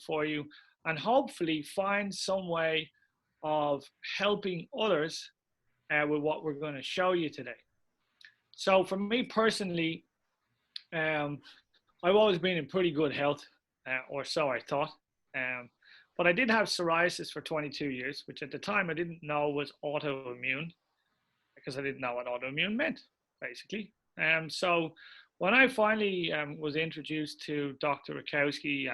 for you and hopefully find some way of helping others with what we're going to show you today. So for me personally, um, I've always been in pretty good health, or so I thought. Um, but I did have psoriasis for 22 years, which at the time I didn't know was autoimmune because I didn't know what autoimmune meant, basically. So when I finally was introduced to Dr. Rakowski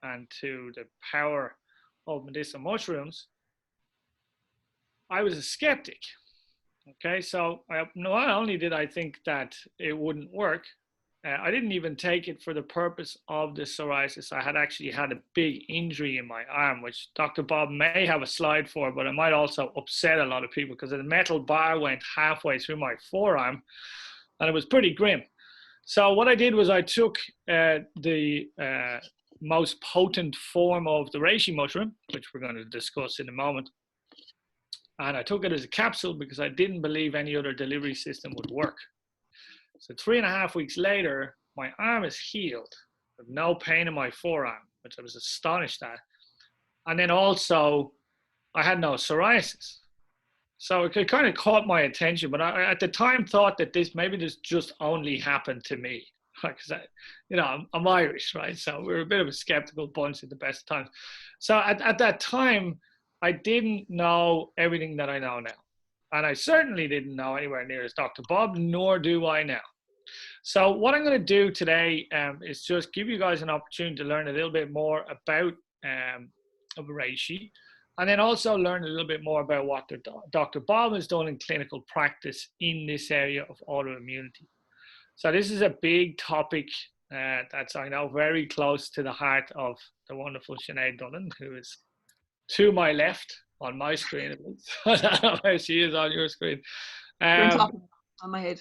and to the power of medicinal mushrooms, I was a skeptic. Okay, so not only did I think that it wouldn't work, I didn't even take it for the purpose of the psoriasis. I had actually had a big injury in my arm, which Dr. Bob may have a slide for, but it might also upset a lot of people because a metal bar went halfway through my forearm and it was pretty grim. So what I did was I took the most potent form of the reishi mushroom, which we're going to discuss in a moment. And I took it as a capsule because I didn't believe any other delivery system would work. So 3.5 weeks later, my arm is healed with no pain in my forearm, which I was astonished at. And then also, I had no psoriasis. So it kind of caught my attention, but I at the time thought that maybe this just only happened to me. Because I'm Irish, right? So we're a bit of a skeptical bunch at the best of times. So at that time, I didn't know everything that I know now. And I certainly didn't know anywhere near as Dr. Bob, nor do I now. So what I'm going to do today is just give you guys an opportunity to learn a little bit more about reishi, and then also learn a little bit more about what Dr. Bob has done in clinical practice in this area of autoimmunity. So this is a big topic that's, I know, very close to the heart of the wonderful Sinead Dunnan, who is to my left on my screen at least. I don't know where she is on your screen. You're on top on my head.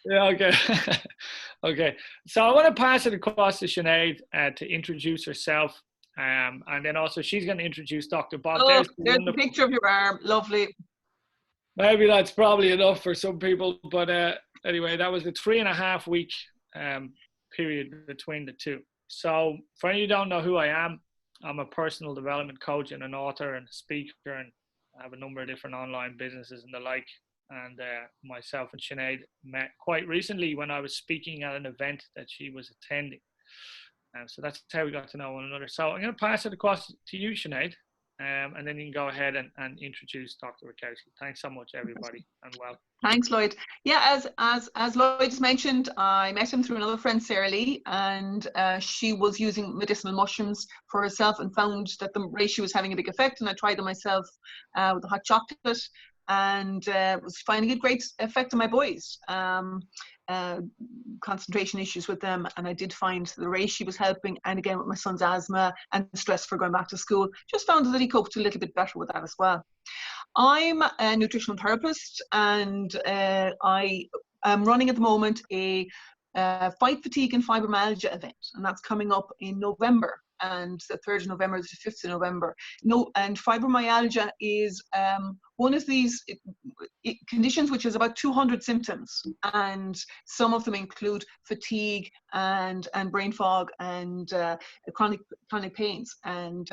Yeah, okay. Okay. So I want to pass it across to Sinead to introduce herself. And then also she's going to introduce Dr. Bob. Oh, there's a picture of your arm. Lovely. Maybe that's probably enough for some people. But anyway, that was the 3.5 week period between the two. So for any of you who don't know who I am, I'm a personal development coach and an author and a speaker, and I have a number of different online businesses and the like. And myself and Sinead met quite recently when I was speaking at an event that she was attending. So that's how we got to know one another. So I'm going to pass it across to you, Sinead, and then you can go ahead and introduce Dr. Rakowski. Thanks so much, everybody, and welcome. Thanks, Lloyd. Yeah, as Lloyd just mentioned, I met him through another friend, Sarah Lee, and she was using medicinal mushrooms for herself and found that the reishi was having a big effect. And I tried them myself with the hot chocolate, and was finding a great effect on my boys. Concentration issues with them, and I did find the reishi was helping, and again with my son's asthma and stress for going back to school, just found that he coped a little bit better with that as well. I'm a nutritional therapist, and I am running at the moment a fight fatigue and fibromyalgia event, and that's coming up in November, and the 3rd of November to the 5th of November. And fibromyalgia is one of these conditions which has about 200 symptoms, and some of them include fatigue and brain fog and chronic pains and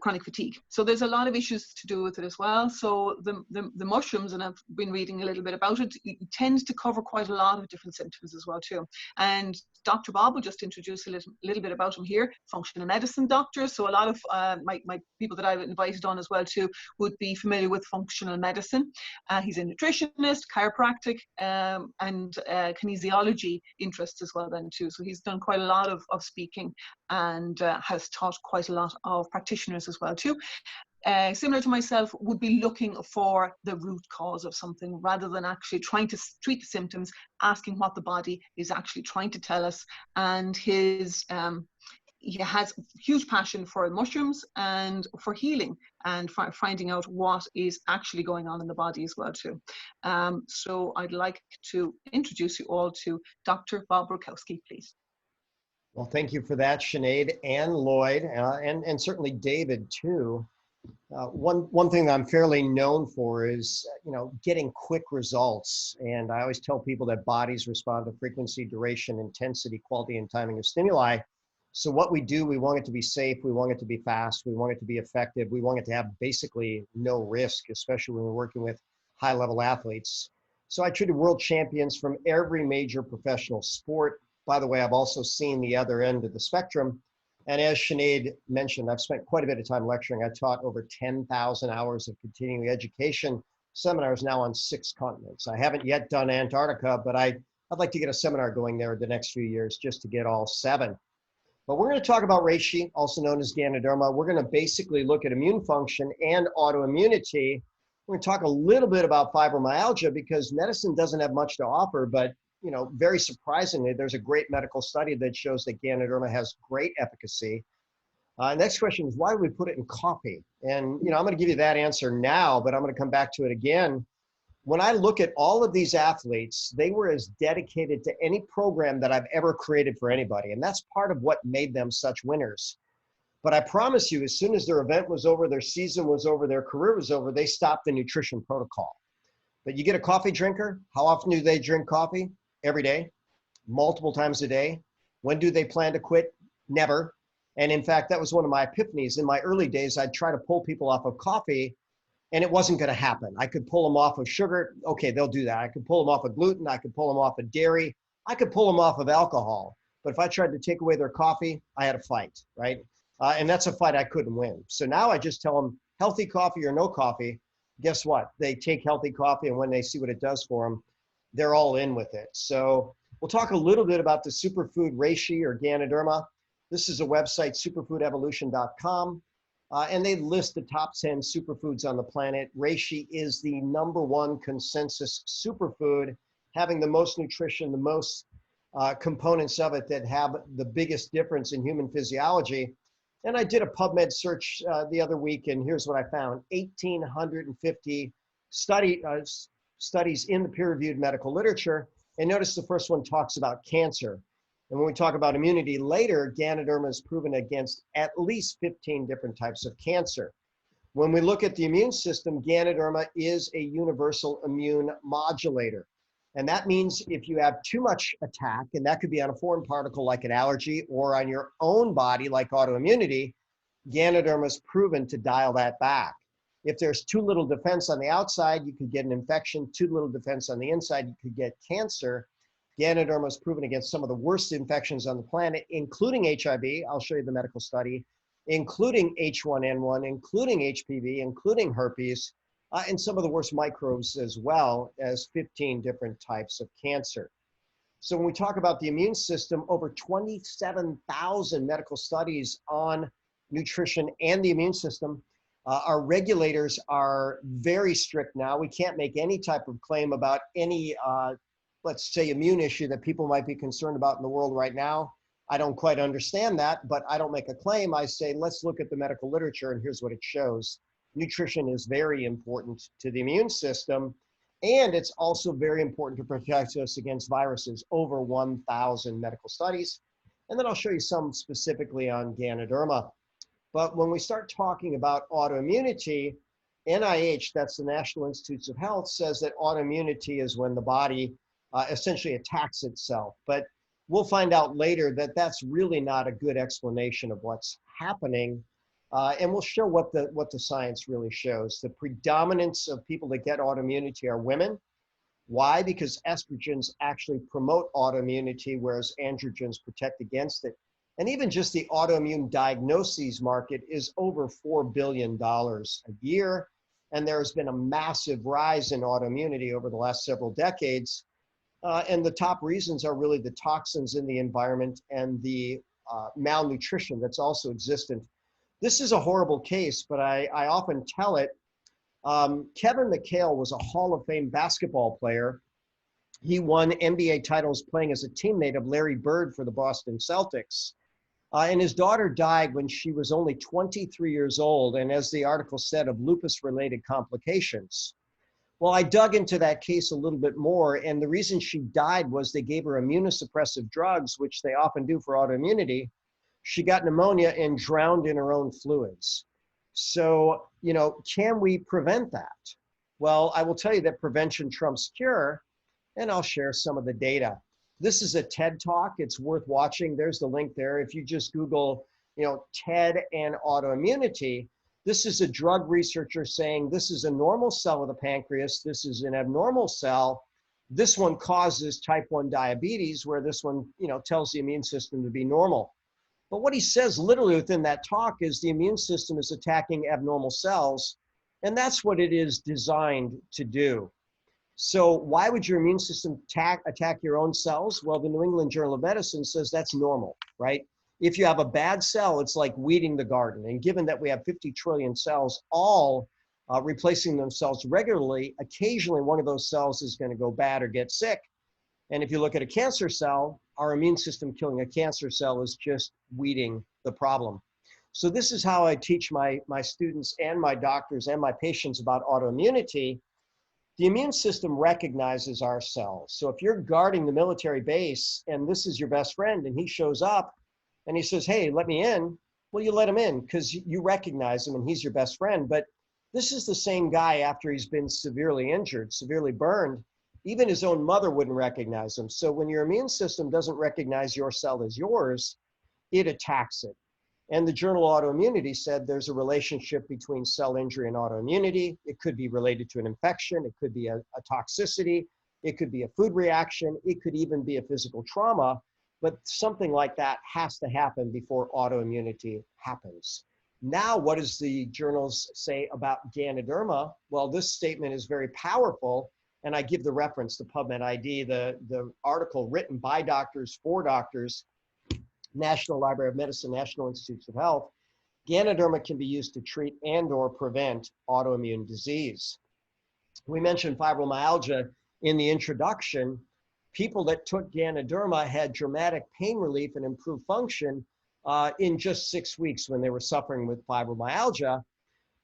chronic fatigue. So there's a lot of issues to do with it as well. So the mushrooms, and I've been reading a little bit about it, it tends to cover quite a lot of different symptoms as well too. And Dr. Bob will just introduce a little bit about him here, functional medicine doctor. So a lot of my people that I've invited on as well too would be familiar with functional medicine. He's a nutritionist, chiropractic, and kinesiology interests as well then too. So he's done quite a lot of speaking, and has taught quite a lot of practitioners as well too. Similar to myself, would be looking for the root cause of something rather than actually trying to treat the symptoms, asking what the body is actually trying to tell us. And he has huge passion for mushrooms and for healing and finding out what is actually going on in the body as well too. So I'd like to introduce you all to Dr. Bob Rakowski, please. Well, thank you for that, Sinead and Lloyd, and certainly David too. One thing that I'm fairly known for is, getting quick results. And I always tell people that bodies respond to frequency, duration, intensity, quality, and timing of stimuli. So what we do, we want it to be safe, we want it to be fast, we want it to be effective, we want it to have basically no risk, especially when we're working with high-level athletes. So I treated world champions from every major professional sport. By the way, I've also seen the other end of the spectrum. And as Sinead mentioned, I've spent quite a bit of time lecturing. I taught over 10,000 hours of continuing education seminars now on 6 continents. I haven't yet done Antarctica, but I'd like to get a seminar going there the next few years just to get all 7. But we're going to talk about reishi, also known as Ganoderma. We're going to basically look at immune function and autoimmunity. We're going to talk a little bit about fibromyalgia because medicine doesn't have much to offer, but very surprisingly, there's a great medical study that shows that Ganoderma has great efficacy. Next question is, why do we put it in coffee? And I'm going to give you that answer now, but I'm going to come back to it again. When I look at all of these athletes, they were as dedicated to any program that I've ever created for anybody. And that's part of what made them such winners. But I promise you, as soon as their event was over, their season was over, their career was over, they stopped the nutrition protocol. But you get a coffee drinker, how often do they drink coffee? Every day, multiple times a day. When do they plan to quit? Never. And in fact, that was one of my epiphanies. In my early days, I'd try to pull people off of coffee, and it wasn't going to happen. I could pull them off of sugar. Okay, they'll do that. I could pull them off of gluten. I could pull them off of dairy. I could pull them off of alcohol. But if I tried to take away their coffee, I had a fight, right? And that's a fight I couldn't win. So now I just tell them healthy coffee or no coffee. Guess what? They take healthy coffee, and when they see what it does for them, they're all in with it. So we'll talk a little bit about the superfood reishi or Ganoderma. This is a website, superfoodevolution.com. And they list the top 10 superfoods on the planet. Reishi is the #1 consensus superfood, having the most nutrition, the most components of it that have the biggest difference in human physiology. And I did a PubMed search the other week, and here's what I found. 1,850 studies in the peer-reviewed medical literature. And notice the first one talks about cancer. And when we talk about immunity later, Ganoderma is proven against at least 15 different types of cancer. When we look at the immune system, Ganoderma is a universal immune modulator. And that means if you have too much attack, and that could be on a foreign particle like an allergy or on your own body like autoimmunity, Ganoderma is proven to dial that back. If there's too little defense on the outside, you could get an infection. Too little defense on the inside, you could get cancer. Ganoderma is proven against some of the worst infections on the planet, including HIV. I'll show you the medical study, including H1N1, including HPV, including herpes, and some of the worst microbes as well as 15 different types of cancer. So when we talk about the immune system, over 27,000 medical studies on nutrition and the immune system. Our regulators are very strict now. We can't make any type of claim about any, let's say, immune issue that people might be concerned about in the world right now. I don't quite understand that, but I don't make a claim. I say, let's look at the medical literature, and here's what it shows. Nutrition is very important to the immune system, and it's also very important to protect us against viruses. Over 1,000 medical studies. And then I'll show you some specifically on Ganoderma. But when we start talking about autoimmunity, NIH, that's the National Institutes of Health, says that autoimmunity is when the body essentially attacks itself. But we'll find out later that that's really not a good explanation of what's happening. And we'll show what the science really shows. The predominance of people that get autoimmunity are women. Why? Because estrogens actually promote autoimmunity, whereas androgens protect against it. And even just the autoimmune diagnoses market is over $4 billion a year. And there has been a massive rise in autoimmunity over the last several decades. And the top reasons are really the toxins in the environment and the malnutrition that's also existent. This is a horrible case, but I often tell it. Kevin McHale was a Hall of Fame basketball player. He won NBA titles playing as a teammate of Larry Bird for the Boston Celtics. And his daughter died when she was only 23 years old, and as the article said, of lupus-related complications. Well, I dug into that case a little bit more, and the reason she died was they gave her immunosuppressive drugs, which they often do for autoimmunity. She got pneumonia and drowned in her own fluids. So, can we prevent that? Well, I will tell you that prevention trumps cure, and I'll share some of the data. This is a TED Talk. It's worth watching. There's the link there. If you just Google, TED and autoimmunity, this is a drug researcher saying this is a normal cell of the pancreas. This is an abnormal cell. This one causes type 1 diabetes, where this one, tells the immune system to be normal. But what he says literally within that talk is the immune system is attacking abnormal cells, and that's what it is designed to do. So why would your immune system attack your own cells? Well, the New England Journal of Medicine says that's normal, right? If you have a bad cell, it's like weeding the garden. And given that we have 50 trillion cells, all replacing themselves regularly, occasionally one of those cells is going to go bad or get sick. And if you look at a cancer cell, our immune system killing a cancer cell is just weeding the problem. So this is how I teach my students and my doctors and my patients about autoimmunity. The immune system recognizes our cells. So if you're guarding the military base and this is your best friend and he shows up and he says, hey, let me in, well, you let him in because you recognize him and he's your best friend. But this is the same guy after he's been severely injured, severely burned. Even his own mother wouldn't recognize him. So when your immune system doesn't recognize your cell as yours, it attacks it. And the journal Autoimmunity said there's a relationship between cell injury and autoimmunity. It could be related to an infection. It could be a toxicity. It could be a food reaction. It could even be a physical trauma. But something like that has to happen before autoimmunity happens. Now, what does the journals say about Ganoderma? Well, this statement is very powerful. And I give the reference, the PubMed ID, the article written by doctors for doctors, National Library of Medicine, National Institutes of Health. Ganoderma can be used to treat and or prevent autoimmune disease. We mentioned fibromyalgia in the introduction. People that took Ganoderma had dramatic pain relief and improved function in just 6 weeks when they were suffering with fibromyalgia.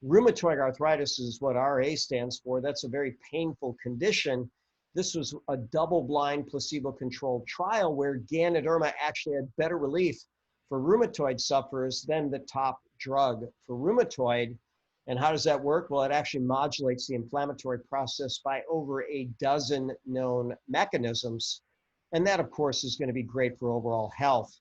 Rheumatoid arthritis is what RA stands for. That's a very painful condition. This was a double-blind, placebo-controlled trial where Ganoderma actually had better relief for rheumatoid sufferers than the top drug for rheumatoid. And how does that work? Well, it actually modulates the inflammatory process by over a dozen known mechanisms. And that, of course, is going to be great for overall health.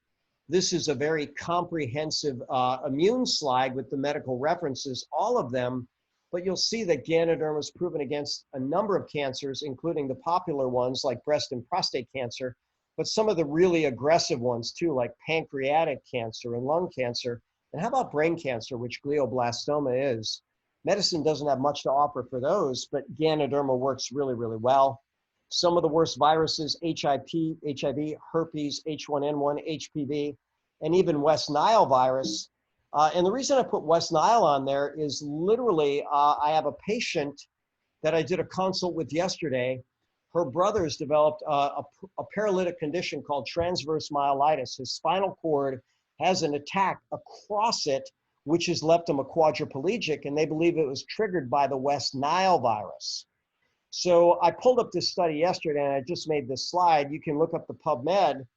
This is a very comprehensive immune slide with the medical references, all of them. But you'll see that Ganoderma is proven against a number of cancers, including the popular ones like breast and prostate cancer, but some of the really aggressive ones too, like pancreatic cancer and lung cancer. And how about brain cancer, which glioblastoma is? Medicine doesn't have much to offer for those, but Ganoderma works really, really well. Some of the worst viruses, HIV, herpes, H1N1, HPV, and even West Nile virus. And the reason I put West Nile on there is literally, I have a patient that I did a consult with yesterday. Her brother's developed a paralytic condition called transverse myelitis. His spinal cord has an attack across it, which has left him a quadriplegic, and they believe it was triggered by the West Nile virus. So I pulled up this study yesterday, and I just made this slide. You can look up the PubMed.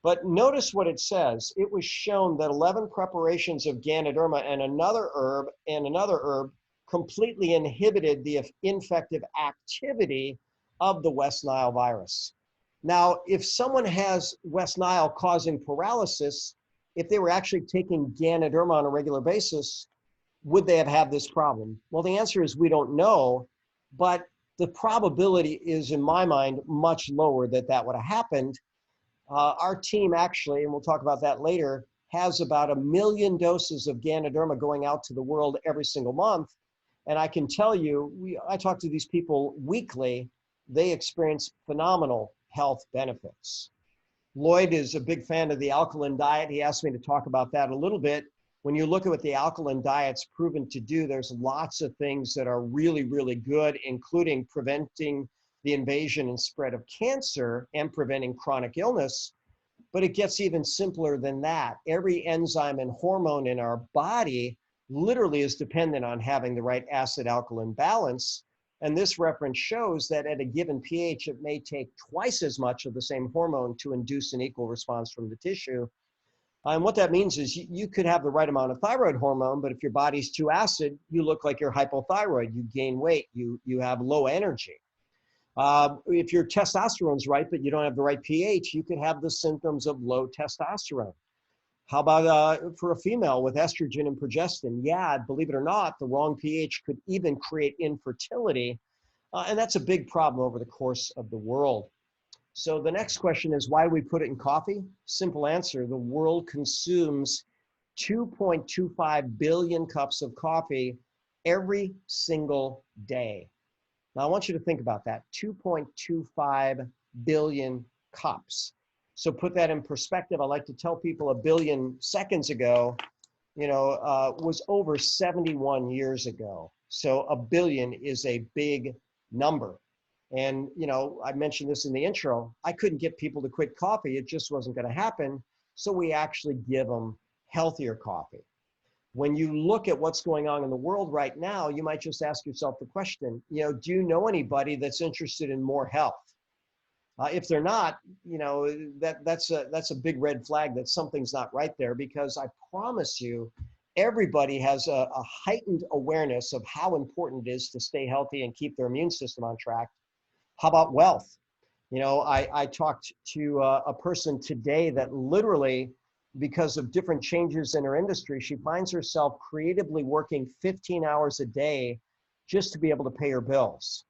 But notice what it says. It was shown that 11 preparations of Ganoderma and another herb completely inhibited the infective activity of the West Nile virus. Now, if someone has West Nile causing paralysis, if they were actually taking Ganoderma on a regular basis, would they have had this problem? Well, the answer is we don't know, but the probability is, in my mind, much lower that that would have happened. Our team actually, and we'll talk about that later, has about 1 million doses of Ganoderma going out to the world every single month. And I can tell you, I talk to these people weekly, they experience phenomenal health benefits. Lloyd is a big fan of the alkaline diet. He asked me to talk about that a little bit. When you look at what the alkaline diet's proven to do, there's lots of things that are really, really good, including preventing the invasion and spread of cancer and preventing chronic illness. But it gets even simpler than that. Every enzyme and hormone in our body literally is dependent on having the right acid-alkaline balance. And this reference shows that at a given pH, it may take twice as much of the same hormone to induce an equal response from the tissue. And what that means is you could have the right amount of thyroid hormone, but if your body's too acid, you look like you're hypothyroid, you gain weight, you have low energy. If your testosterone's right, but you don't have the right pH, you could have the symptoms of low testosterone. How about for a female with estrogen and progestin? Yeah, believe it or not, the wrong pH could even create infertility. And that's a big problem over the course of the world. So the next question is why do we put it in coffee? Simple answer, the world consumes 2.25 billion cups of coffee every single day. Now I want you to think about that, 2.25 billion cups. So put that in perspective. I like to tell people a billion seconds ago, was over 71 years ago. So a billion is a big number. And, I mentioned this in the intro, I couldn't get people to quit coffee. It just wasn't going to happen. So we actually give them healthier coffee. When you look at what's going on in the world right now, you might just ask yourself the question, do you know anybody that's interested in more health? If they're not, that's a big red flag that something's not right there, because I promise you, everybody has a heightened awareness of how important it is to stay healthy and keep their immune system on track. How about wealth? I talked to a person today that literally, because of different changes in her industry, she finds herself creatively working 15 hours a day just to be able to pay her bills.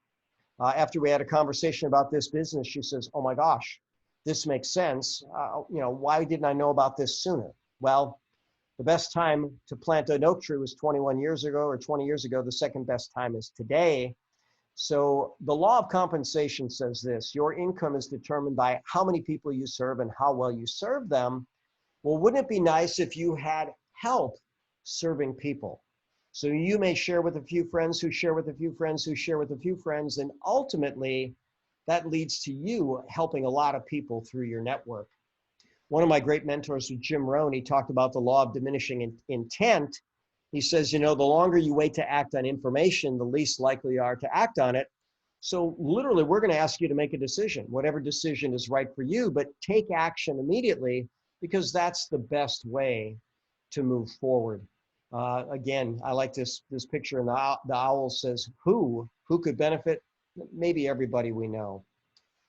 After we had a conversation about this business, she says, oh my gosh, this makes sense. Why didn't I know about this sooner? Well, the best time to plant an oak tree was 21 years ago or 20 years ago. The second best time is today. So the law of compensation says this: your income is determined by how many people you serve and how well you serve them. Well, wouldn't it be nice if you had help serving people? So you may share with a few friends who share with a few friends who share with a few friends, and ultimately that leads to you helping a lot of people through your network. One of my great mentors was Jim Rohn. He talked about the law of diminishing intent. He says, the longer you wait to act on information, the least likely you are to act on it. So literally, we're going to ask you to make a decision, whatever decision is right for you, but take action immediately, because that's the best way to move forward. Again, I like this picture, and the owl says, who could benefit? Maybe everybody we know.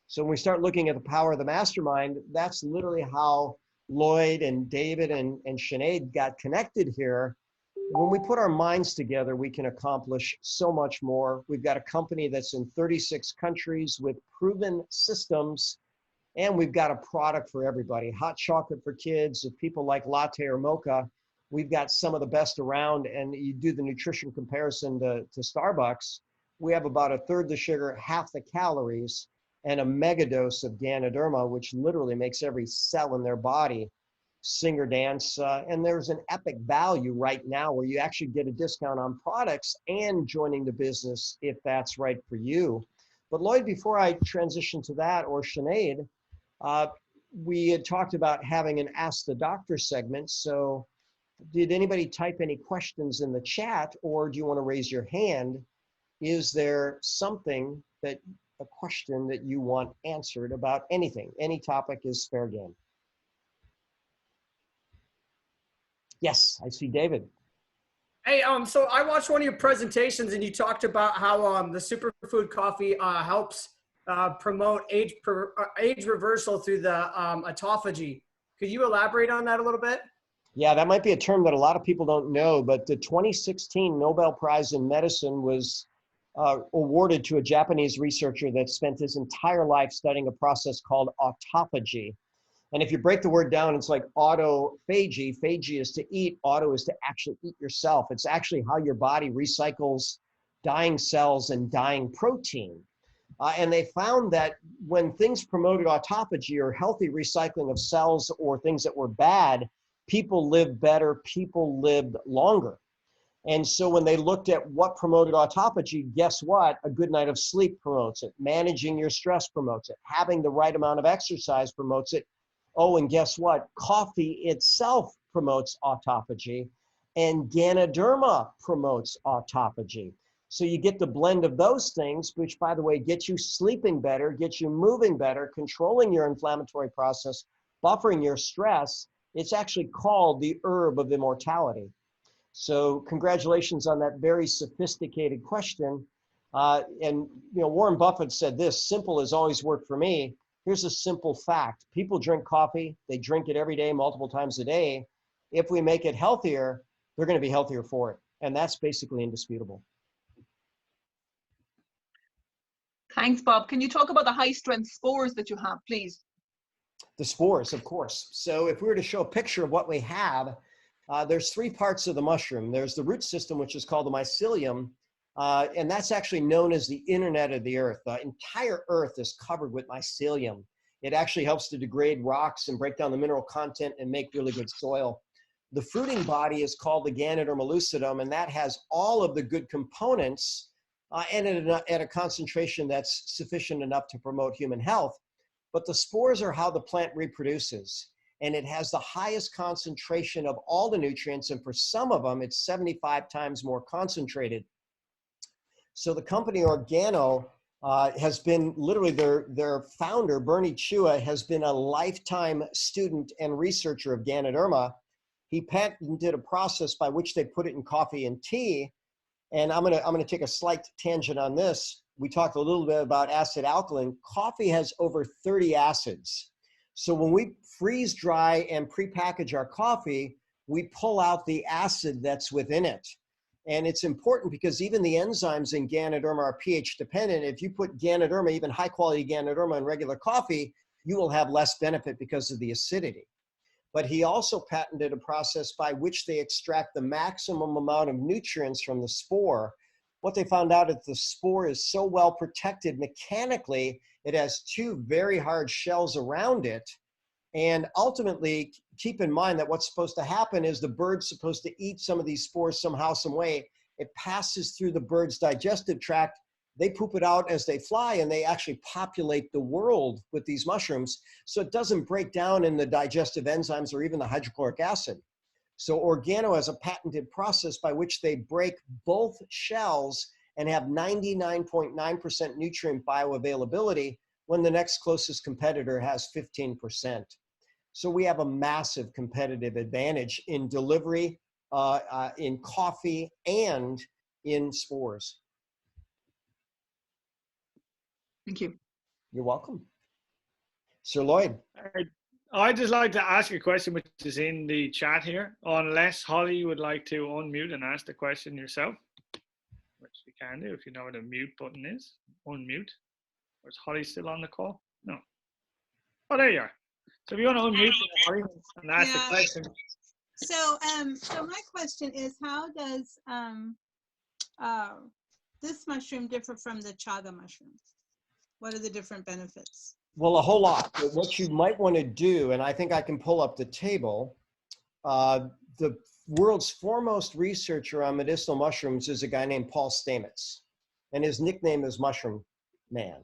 So when we start looking at the power of the mastermind, that's literally how Lloyd and David and Sinead got connected here. When we put our minds together, we can accomplish so much more. We've got a company that's in 36 countries with proven systems, and we've got a product for everybody. Hot chocolate for kids. If people like latte or mocha, we've got some of the best around. And you do the nutrition comparison to Starbucks, we have about a third the sugar, half the calories, and a mega dose of Ganoderma, which literally makes every cell in their body sing or dance. And there's an epic value right now where you actually get a discount on products and joining the business if that's right for you. But Lloyd, before I transition to that, or Sinead, we had talked about having an Ask the Doctor segment. So did anybody type any questions in the chat, or do you want to raise your hand? Is there something a question that you want answered about anything? Any topic is fair game. Yes, I see David. Hey, so I watched one of your presentations and you talked about how the superfood coffee helps promote age reversal through the autophagy. Could you elaborate on that a little bit? Yeah, that might be a term that a lot of people don't know, but the 2016 Nobel Prize in Medicine was awarded to a Japanese researcher that spent his entire life studying a process called autophagy. And if you break the word down, it's like autophagy. Phagy is to eat, auto is to actually eat yourself. It's actually how your body recycles dying cells and dying protein. And they found that when things promoted autophagy, or healthy recycling of cells, or things that were bad, people lived better, people lived longer. And so when they looked at what promoted autophagy, guess what? A good night of sleep promotes it. Managing your stress promotes it. Having the right amount of exercise promotes it. Oh, and guess what? Coffee itself promotes autophagy, and Ganoderma promotes autophagy. So you get the blend of those things, which, by the way, gets you sleeping better, gets you moving better, controlling your inflammatory process, buffering your stress. It's actually called the herb of immortality. So congratulations on that very sophisticated question. And Warren Buffett said this: simple has always worked for me. Here's a simple fact. People drink coffee. They drink it every day, multiple times a day. If we make it healthier, they're going to be healthier for it. And that's basically indisputable. Thanks, Bob. Can you talk about the high strength spores that you have, please? The spores, of course. So if we were to show a picture of what we have, there's three parts of the mushroom. There's the root system, which is called the mycelium. And that's actually known as the internet of the earth. The entire earth is covered with mycelium. It actually helps to degrade rocks and break down the mineral content and make really good soil. The fruiting body is called the Ganoderma lucidum, and that has all of the good components and at a concentration that's sufficient enough to promote human health. But the spores are how the plant reproduces, and it has the highest concentration of all the nutrients, and for some of them, it's 75 times more concentrated. So the company Organo has been literally their founder, Bernie Chua, has been a lifetime student and researcher of Ganoderma. He patented a process by which they put it in coffee and tea. And I'm gonna take a slight tangent on this. We talked a little bit about acid alkaline. Coffee has over 30 acids. So when we freeze dry and prepackage our coffee, we pull out the acid that's within it. And it's important because even the enzymes in Ganoderma are pH dependent. If you put Ganoderma, even high quality Ganoderma in regular coffee, you will have less benefit because of the acidity. But he also patented a process by which they extract the maximum amount of nutrients from the spore. What they found out is the spore is so well protected mechanically, it has two very hard shells around it. And ultimately, keep in mind that what's supposed to happen is the bird's supposed to eat some of these spores somehow, some way. It passes through the bird's digestive tract. They poop it out as they fly, and they actually populate the world with these mushrooms. So it doesn't break down in the digestive enzymes or even the hydrochloric acid. So Organo has a patented process by which they break both shells and have 99.9% nutrient bioavailability when the next closest competitor has 15%. So we have a massive competitive advantage in delivery, in coffee, and in spores. Thank you. You're welcome. Sir Lloyd. I'd just like to ask a question which is in the chat here, unless Holly would like to unmute and ask the question yourself, which you can do if you know what a mute button is. Unmute. Or is Holly still on the call? No. Oh, there you are. So if you want to unmute Holly and ask the question. So my question is, how does this mushroom differ from the chaga mushroom? What are the different benefits? Well, a whole lot. But what you might want to do, and I think I can pull up the table, the world's foremost researcher on medicinal mushrooms is a guy named Paul Stamets, and his nickname is Mushroom Man.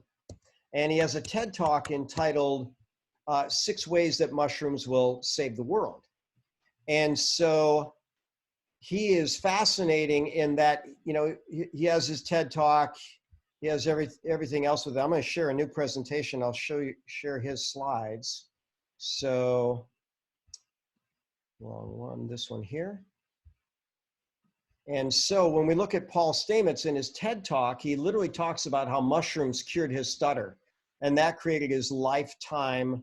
And he has a TED Talk entitled 6 Ways That Mushrooms Will Save the World. And so he is fascinating in that, he has his TED Talk, he has everything else with it. I'm going to share a new presentation. I'll share his slides. So, wrong one, this one here. And so when we look at Paul Stamets in his TED Talk, he literally talks about how mushrooms cured his stutter. And that created his lifetime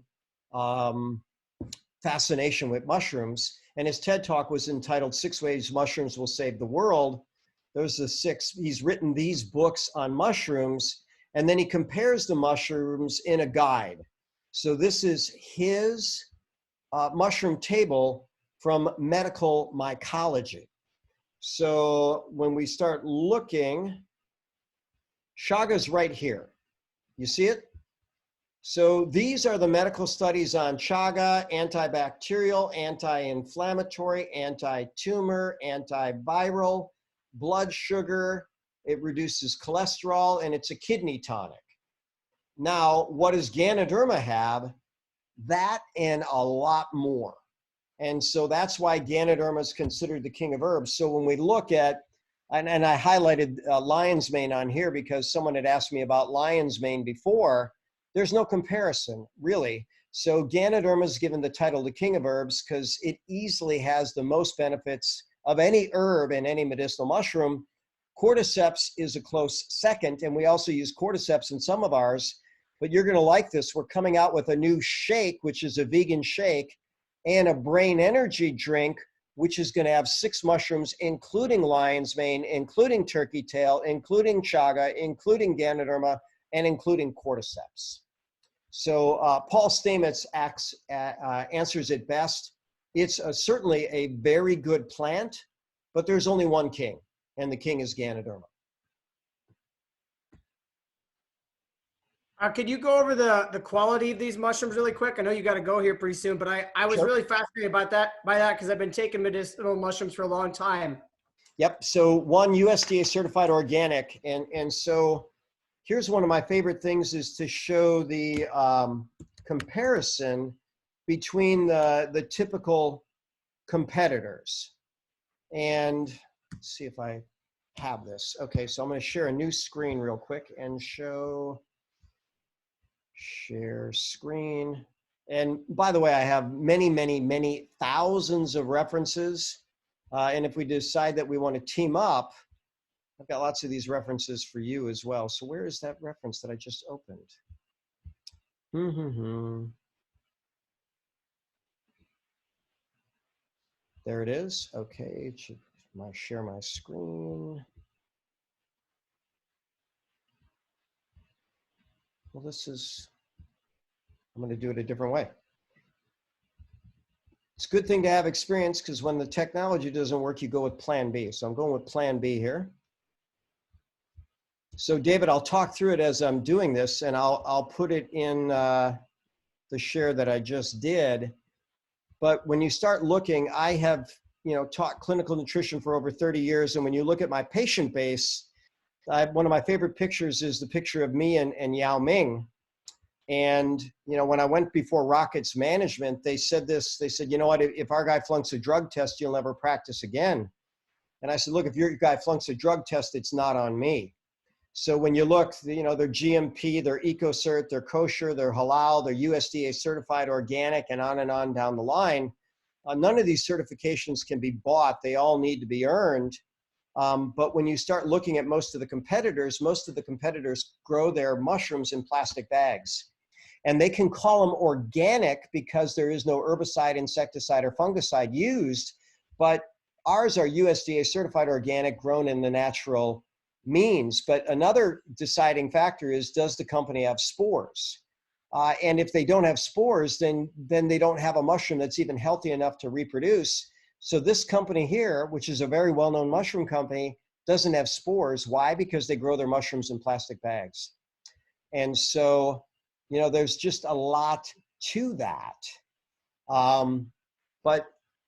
fascination with mushrooms. And his TED Talk was entitled 6 Ways Mushrooms Will Save the World. Those are the 6. He's written these books on mushrooms, and then he compares the mushrooms in a guide. So this is his mushroom table from medical mycology. So when we start looking, Chaga's right here. You see it? So these are the medical studies on chaga: antibacterial, anti-inflammatory, anti-tumor, antiviral, blood sugar, it reduces cholesterol, and it's a kidney tonic. Now, what does Ganoderma have? That and a lot more. And so that's why Ganoderma is considered the king of herbs. So when we look at, and I highlighted lion's mane on here because someone had asked me about lion's mane before, there's no comparison, really. So Ganoderma is given the title the king of herbs because it easily has the most benefits of any herb and any medicinal mushroom. Cordyceps is a close second, and we also use cordyceps in some of ours, but you're gonna like this. We're coming out with a new shake, which is a vegan shake, and a brain energy drink, which is gonna have 6 mushrooms, including lion's mane, including turkey tail, including chaga, including Ganoderma, and including cordyceps. So Paul Stamets answers it best. It's certainly a very good plant, but there's only one king, and the king is Ganoderma. Could you go over the quality of these mushrooms really quick? I know you got to go here pretty soon, but I was Sure. really fascinated by that because I've been taking medicinal mushrooms for a long time. Yep, so one USDA certified organic, and so here's one of my favorite things is to show the comparison between the typical competitors. And let's see if I have this. Okay, so I'm going to share a new screen real quick and share screen. And by the way, I have many, many, many thousands of references. And if we decide that we want to team up, I've got lots of these references for you as well. So where is that reference that I just opened? There it is. Okay, should I share my screen? Well, I'm going to do it a different way. It's a good thing to have experience because when the technology doesn't work, you go with plan B. So I'm going with plan B here. So David, I'll talk through it as I'm doing this, and I'll put it in the share that I just did. But when you start looking, I have taught clinical nutrition for over 30 years, and when you look at my patient base, one of my favorite pictures is the picture of me and Yao Ming. And when I went before Rocket's management, they said this. They said, you know what? If our guy flunks a drug test, you'll never practice again. And I said, look, if your guy flunks a drug test, it's not on me. So when you look, they're GMP, they're EcoCert, they're kosher, they're halal, they're USDA certified organic, and on down the line. None of these certifications can be bought. They all need to be earned. But when you start looking at most of the competitors grow their mushrooms in plastic bags. And they can call them organic because there is no herbicide, insecticide, or fungicide used. But ours are USDA certified organic, grown in the natural means. But another deciding factor is, does the company have spores? And if they don't have spores, then they don't have a mushroom that's even healthy enough to reproduce. So this company here, which is a very well-known mushroom company, doesn't have spores. Why? Because they grow their mushrooms in plastic bags. And so, there's just a lot to that. But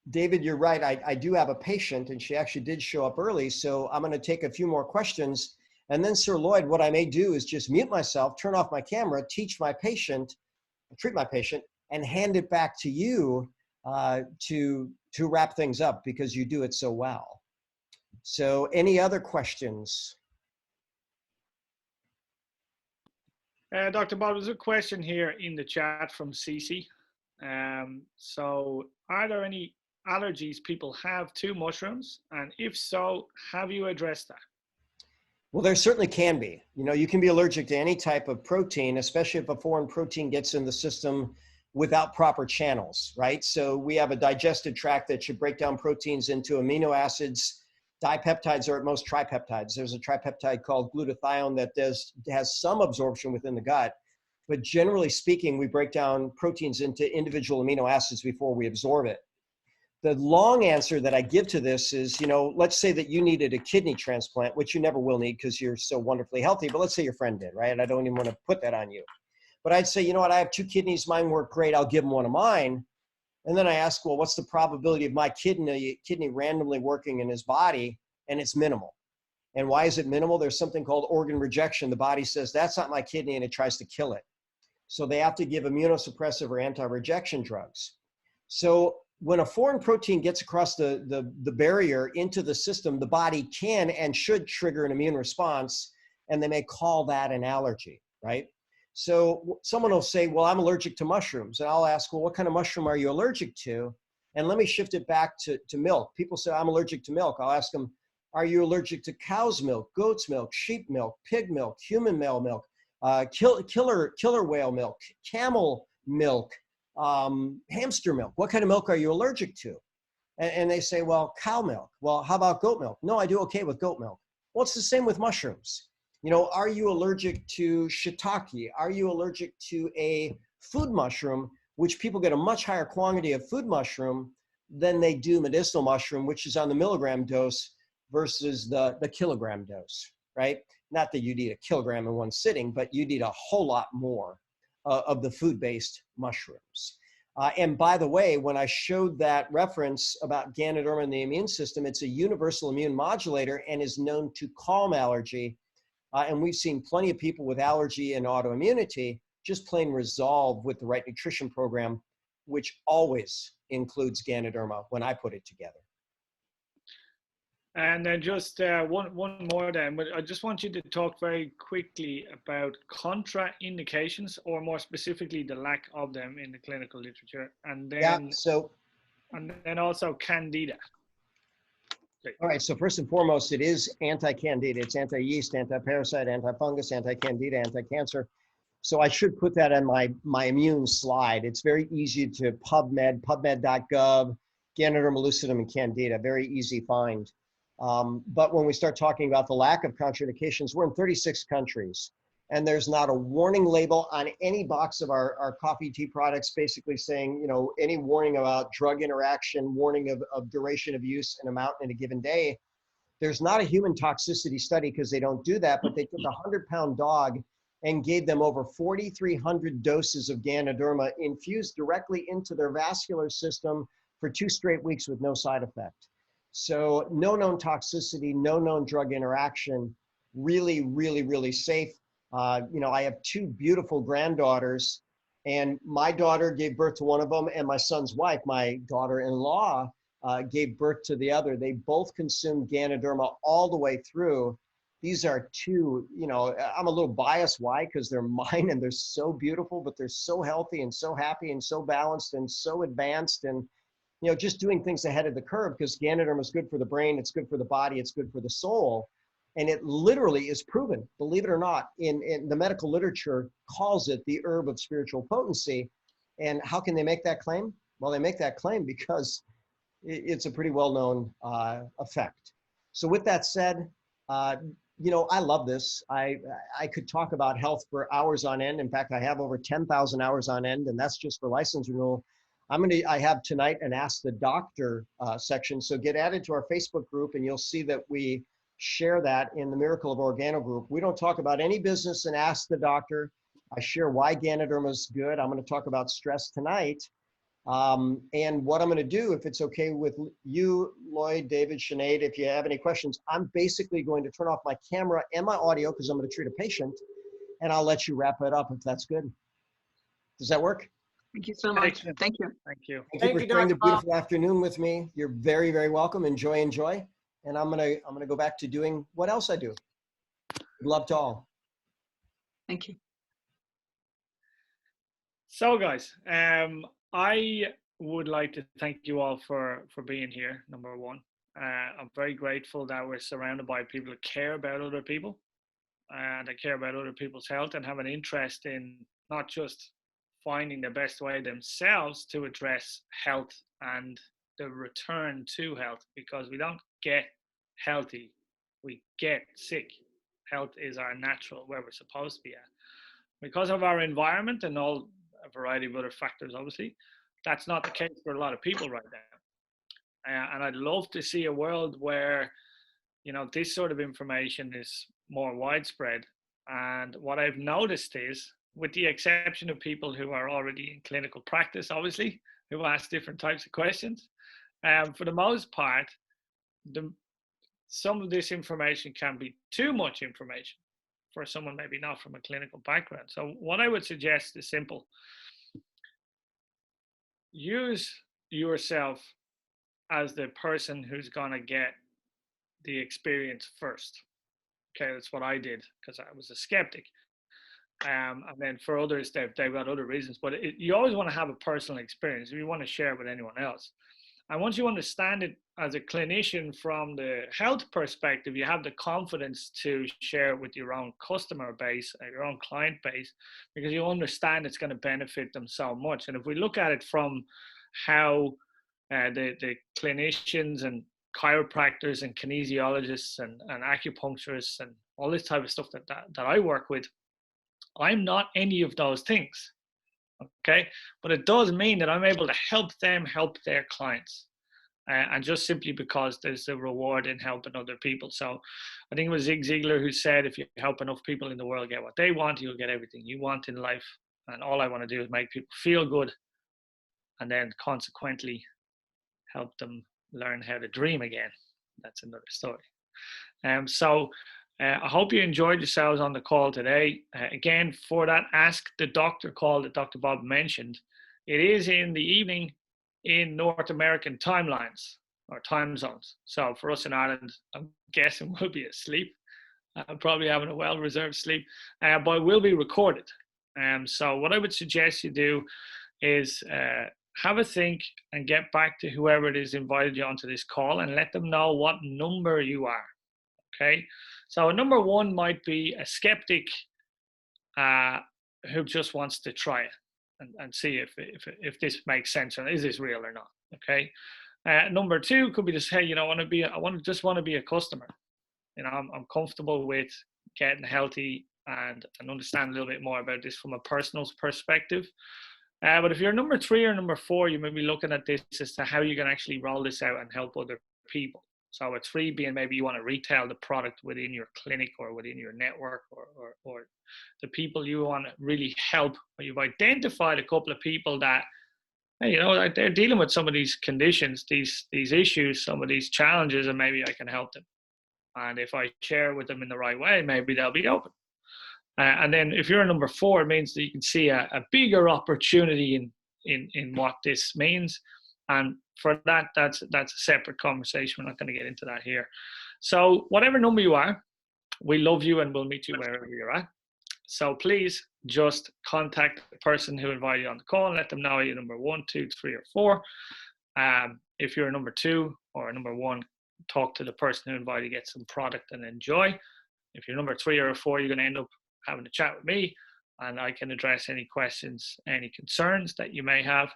David, you're right. I do have a patient, and she actually did show up early. So I'm going to take a few more questions. And then, Sir Lloyd, what I may do is just mute myself, turn off my camera, treat my patient, and hand it back to you to wrap things up because you do it so well. So any other questions? Dr. Bob, there's a question here in the chat from Cece. So are there any allergies people have to mushrooms? And if so, have you addressed that? Well, there certainly can be. You can be allergic to any type of protein, especially if a foreign protein gets in the system without proper channels, right? So we have a digestive tract that should break down proteins into amino acids, dipeptides, or at most tripeptides. There's a tripeptide called glutathione that has some absorption within the gut. But generally speaking, we break down proteins into individual amino acids before we absorb it. The long answer that I give to this is, let's say that you needed a kidney transplant, which you never will need because you're so wonderfully healthy, but let's say your friend did, right? I don't even want to put that on you. But I'd say, you know what, I have 2 kidneys, mine work great, I'll give him one of mine. And then I ask, well, what's the probability of my kidney randomly working in his body? And it's minimal. And why is it minimal? There's something called organ rejection. The body says, that's not my kidney, and it tries to kill it. So they have to give immunosuppressive or anti-rejection drugs. So when a foreign protein gets across the barrier into the system, the body can and should trigger an immune response, and they may call that an allergy, right? So someone will say, well, I'm allergic to mushrooms. And I'll ask, well, what kind of mushroom are you allergic to? And let me shift it back to milk. People say, I'm allergic to milk. I'll ask them, Are you allergic to cow's milk, goat's milk, sheep milk, pig milk, human male milk, killer whale milk, camel milk, hamster milk? What kind of milk are you allergic to? And they say, well, cow milk. Well, how about goat milk? No, I do okay with goat milk. Well, it's the same with mushrooms. You know, are you allergic to shiitake? Are you allergic to a food mushroom, which people get a much higher quantity of food mushroom than they do medicinal mushroom, which is on the milligram dose versus the kilogram dose, right? Not that you'd eat a kilogram in one sitting, but you'd eat a whole lot more of the food-based mushrooms. And by the way, when I showed that reference about Ganoderma and the immune system, it's a universal immune modulator and is known to calm allergy. And we've seen plenty of people with allergy and autoimmunity just plain resolve with the right nutrition program, which always includes Ganoderma when I put it together. And then just one more then, but I just want you to talk very quickly about contraindications, or more specifically, the lack of them in the clinical literature, and then and then also Candida. Okay. All right, so first and foremost, it is anti-candida. It's anti-yeast, anti-parasite, anti-fungus, anti-candida, anti-cancer. So I should put that on my immune slide. It's very easy to pubmed.gov, Ganoderma lucidum and Candida, very easy find. But when we start talking about the lack of contraindications, we're in 36 countries, and there's not a warning label on any box of our coffee tea products basically saying, you know, any warning about drug interaction, warning of duration of use and amount in a given day. There's not a human toxicity study because they don't do that, but they took a 100-pound dog and gave them over 4,300 doses of Ganoderma infused directly into their vascular system for 2 straight weeks with no side effect. So no known toxicity, no known drug interaction, really, really, really safe. You know, I have 2 beautiful granddaughters, and my daughter gave birth to one of them, and my son's wife, my daughter-in-law, gave birth to the other. They both consumed Ganoderma all the way through. These are 2, you know, I'm a little biased. Why? Because they're mine and they're so beautiful, but they're so healthy and so happy and so balanced and so advanced, and you know, just doing things ahead of the curve, because Ganoderma is good for the brain, it's good for the body, it's good for the soul. And it literally is proven, believe it or not, in the medical literature calls it the herb of spiritual potency. And how can they make that claim? Well, they make that claim because it's a pretty well-known effect. So with that said, you know, I love this. I could talk about health for hours on end. In fact, I have over 10,000 hours on end, and that's just for license renewal. I have tonight an Ask the Doctor section. So get added to our Facebook group and you'll see that we share that in the Miracle of Organo group. We don't talk about any business and Ask the Doctor. I share why Ganoderma is good. I'm going to talk about stress tonight. And what I'm going to do, if it's okay with you, Lloyd, David, Sinead, if you have any questions, I'm basically going to turn off my camera and my audio because I'm going to treat a patient, and I'll let you wrap it up if that's good. Does that work? Thank you so much. Thank you. Thank you. Thank you for spending the beautiful afternoon with me. You're very, very welcome. Enjoy. And I'm gonna go back to doing what else I do. Love to all. Thank you. So guys, I would like to thank you all for being here, number one. I'm very grateful that we're surrounded by people who care about other people and that care about other people's health and have an interest in not just finding the best way themselves to address health and the return to health, because we don't get healthy, we get sick. Health is our natural, where we're supposed to be at. Because of our environment and all a variety of other factors, obviously, that's not the case for a lot of people right now. And I'd love to see a world where, you know, this sort of information is more widespread. And what I've noticed is, with the exception of people who are already in clinical practice, obviously, who ask different types of questions, for the most part, some of this information can be too much information for someone maybe not from a clinical background. So what I would suggest is simple. Use yourself as the person who's going to get the experience first. Okay, that's what I did because I was a skeptic. And then for others, they've got other reasons. But you always want to have a personal experience if you want to share it with anyone else. And once you understand it as a clinician from the health perspective, you have the confidence to share with your own customer base, your own client base, because you understand it's going to benefit them so much. And if we look at it from how the clinicians and chiropractors and kinesiologists and acupuncturists and all this type of stuff that I work with, I'm not any of those things, okay? But it does mean that I'm able to help them help their clients. And just simply because there's a reward in helping other people. So I think it was Zig Ziglar who said, if you help enough people in the world get what they want, you'll get everything you want in life. And all I want to do is make people feel good, and then consequently help them learn how to dream again. That's another story. I hope you enjoyed yourselves on the call today. Again, for that Ask the Doctor call that Dr. Bob mentioned, it is in the evening in North American timelines or time zones. So for us in Ireland, I'm guessing we'll be asleep. Probably having a well-reserved sleep, but it will be recorded. So what I would suggest you do is have a think and get back to whoever it is invited you onto this call and let them know what number you are, okay? So number one might be a skeptic who just wants to try it and see if this makes sense and is this real or not, okay? Number two could be to say, you know, I just want to be a customer. You know, I'm comfortable with getting healthy and understand a little bit more about this from a personal perspective. But if you're number three or number four, you may be looking at this as to how you can actually roll this out and help other people. So a three being maybe you want to retail the product within your clinic or within your network or the people you want to really help. Or you've identified a couple of people that, hey, you know, they're dealing with some of these conditions, these issues, some of these challenges, and maybe I can help them. And if I share with them in the right way, maybe they'll be open. And then if you're a number four, it means that you can see a bigger opportunity in what this means. And for that, that's a separate conversation. We're not going to get into that here. So whatever number you are, we love you and we'll meet you wherever you're at. So please just contact the person who invited you on the call and let them know you're number 1, 2, 3, or 4. If you're a number 2 or a number 1, talk to the person who invited you, get some product and enjoy. If you're number 3 or 4, you're going to end up having a chat with me and I can address any questions, any concerns that you may have.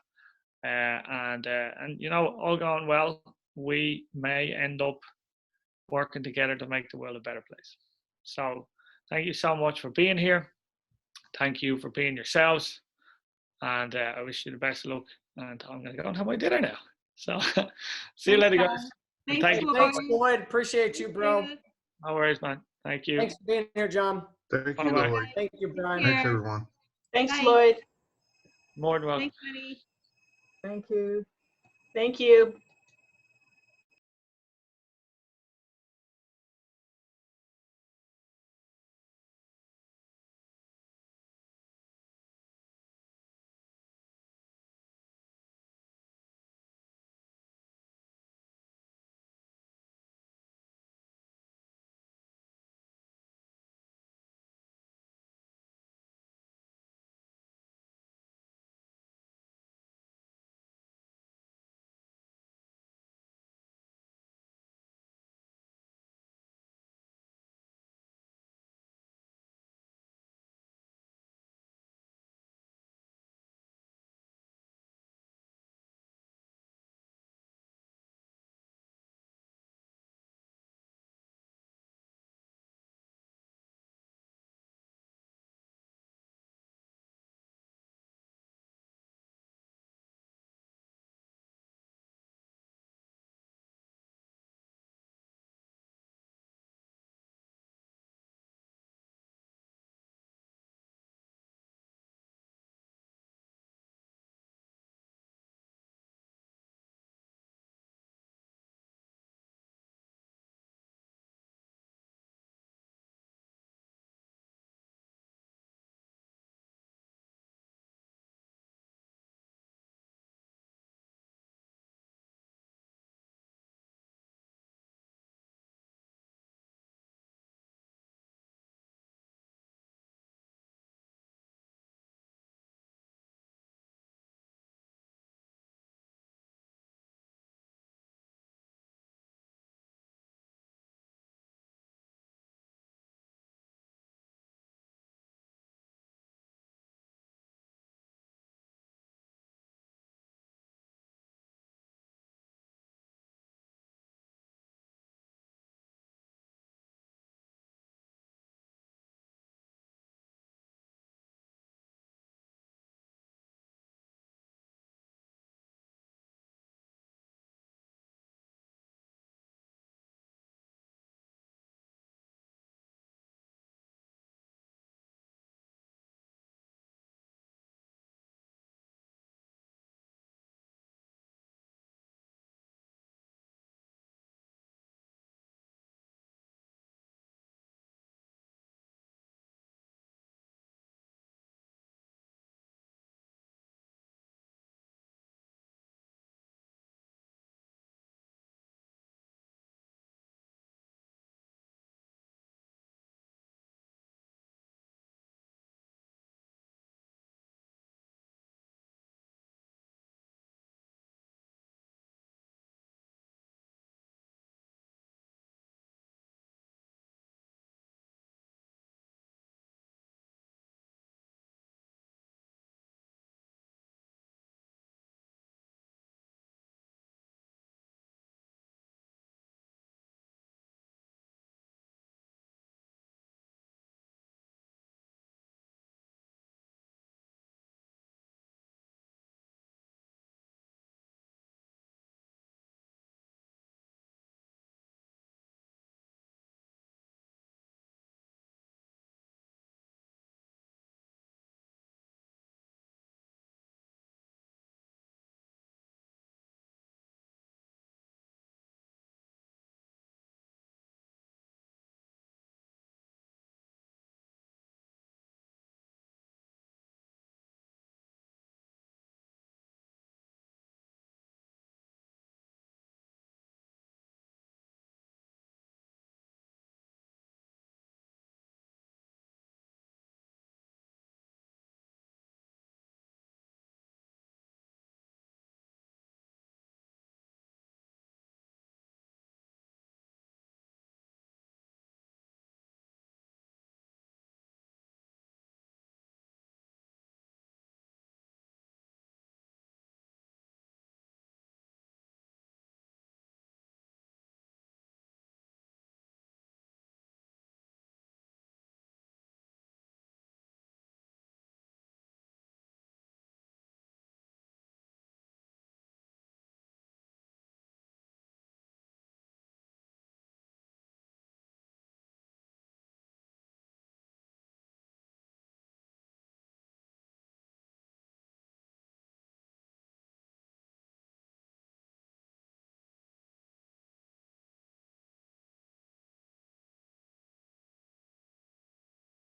And you know, all going well, we may end up working together to make the world a better place. So thank you so much for being here. Thank you for being yourselves. And I wish you the best of luck. And I'm going to go and have my dinner now. So see you later, guys. Thanks, Lloyd. Appreciate you, bro. No worries, man. Thank you. Thanks for being here, John. Thank you, Bye-bye. Lloyd. Thank you, Brian. Thanks, everyone. Thanks, Bye. Lloyd. More than welcome. Thanks, buddy. Thank you. Thank you.